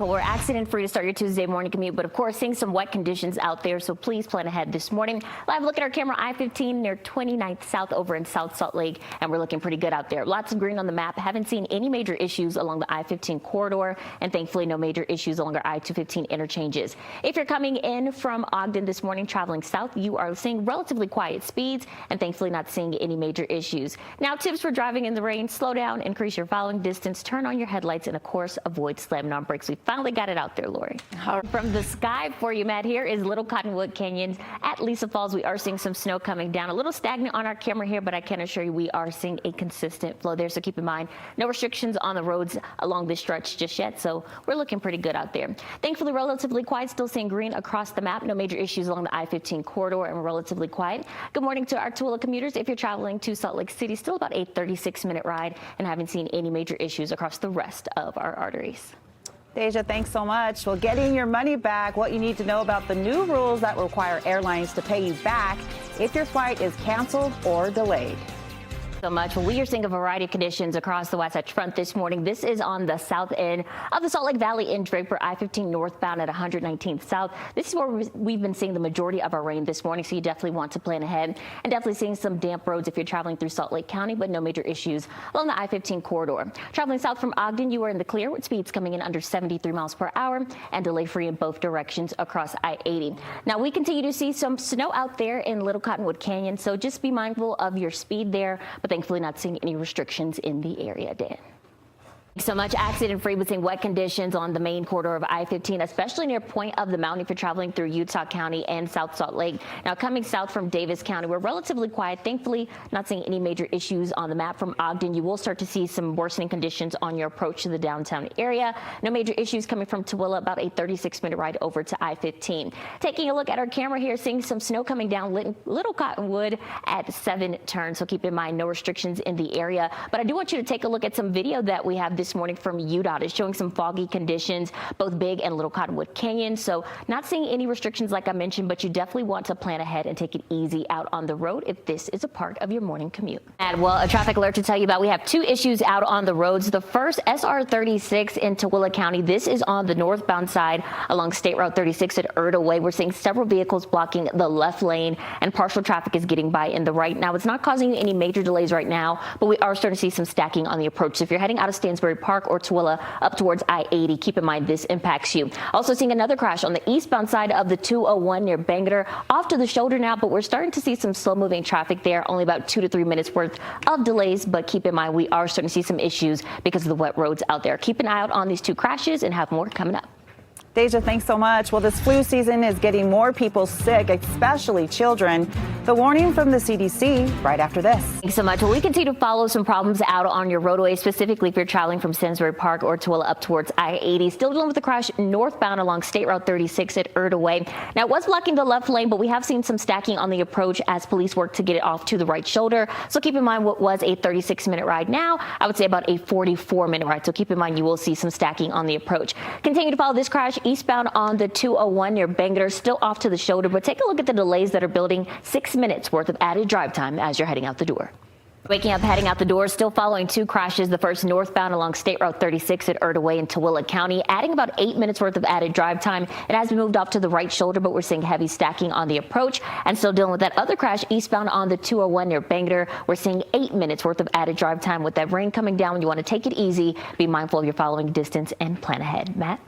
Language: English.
Well, we're accident-free to start your Tuesday morning commute, but of course, seeing some wet conditions out there, so please plan ahead this morning. Live look at our camera, I-15 near 29th South over in South Salt Lake, and we're looking pretty good out there. Lots of green on the map. Haven't seen any major issues along the I-15 corridor, and thankfully no major issues along our I-215 interchanges. If you're coming in from Ogden this morning, traveling south, you are seeing relatively quiet speeds, and thankfully not seeing any major issues. Now, tips for driving in the rain: slow down, increase your following distance, turn on your headlights, and of course, avoid slamming on brakes. We finally got it out there, Lori. From the sky for you, Matt, here is Little Cottonwood Canyon at Lisa Falls. We are seeing some snow coming down. A little stagnant on our camera here, but I can assure you we are seeing a consistent flow there. So keep in mind, no restrictions on the roads along this stretch just yet. So we're looking pretty good out there. Thankfully, relatively quiet. Still seeing green across the map. No major issues along the I-15 corridor, and we're relatively quiet. Good morning to our Tooele commuters. If you're traveling to Salt Lake City, still about a 36-minute ride, and haven't seen any major issues across the rest of our arteries. Deja, thanks so much. Well, getting your money back, what you need to know about the new rules that require airlines to pay you back if your flight is canceled or delayed. So much. Well, we are seeing a variety of conditions across the Wasatch Front this morning. This is on the south end of the Salt Lake Valley in Draper, I-15 northbound at 119th South. This is where we've been seeing the majority of our rain this morning, so you definitely want to plan ahead. And definitely seeing some damp roads if you're traveling through Salt Lake County, but no major issues along the I-15 corridor. Traveling south from Ogden, you are in the clear with speeds coming in under 73 miles per hour and delay-free in both directions across I-80. Now, we continue to see some snow out there in Little Cottonwood Canyon, so just be mindful of your speed there, but thankfully not seeing any restrictions in the area, Dan. Thanks so much. Accident-free with seeing wet conditions on the main corridor of I-15, especially near Point of the Mountain if you're traveling through Utah County and South Salt Lake. Now, coming south from Davis County, we're relatively quiet. Thankfully, not seeing any major issues on the map. From Ogden, you will start to see some worsening conditions on your approach to the downtown area. No major issues coming from Tooele, about a 36-minute ride over to I-15. Taking a look at our camera here, seeing some snow coming down Little Cottonwood at 7 turns. So keep in mind, no restrictions in the area. But I do want you to take a look at some video that we have this morning from UDOT. It's showing some foggy conditions, both Big and Little Cottonwood Canyon. So not seeing any restrictions like I mentioned, but you definitely want to plan ahead and take it easy out on the road if this is a part of your morning commute. And well, a traffic alert to tell you about. We have 2 issues out on the roads. The first, SR 36 in Tooele County. This is on the northbound side along State Route 36 at Erda Way. We're seeing several vehicles blocking the left lane, and partial traffic is getting by in the right. Now, it's not causing any major delays right now, but we are starting to see some stacking on the approach. So if you're heading out of Stansbury Park or Tooele up towards I-80, keep in mind this impacts you. Also seeing another crash on the eastbound side of the 201 near Bangor, off to the shoulder now, but we're starting to see some slow moving traffic there. Only about 2 to 3 minutes worth of delays, but keep in mind we are starting to see some issues because of the wet roads out there. Keep an eye out on these 2 crashes and have more coming up. Deja, thanks so much. Well, this flu season is getting more people sick, especially children. The warning from the CDC right after this. Thanks so much. Well, we continue to follow some problems out on your roadway, specifically if you're traveling from Stansbury Park or Tooele up towards I-80. Still dealing with the crash northbound along State Route 36 at Erda Way. Now, it was blocking the left lane, but we have seen some stacking on the approach as police work to get it off to the right shoulder. So keep in mind what was a 36-minute ride now, I would say about a 44-minute ride. So keep in mind you will see some stacking on the approach. Continue to follow this crash eastbound on the 201 near Bangor, still off to the shoulder, but take a look at the delays that are building. 6 minutes worth of added drive time as you're heading out the door. Waking up, heading out the door, still following 2 crashes. The first northbound along State Route 36 at Erda Way in Tooele County, adding about 8 minutes worth of added drive time. It has been moved off to the right shoulder, but we're seeing heavy stacking on the approach, and still dealing with that other crash eastbound on the 201 near Bangor. We're seeing 8 minutes worth of added drive time with that rain coming down. You want to take it easy, be mindful of your following distance, and plan ahead. Matt?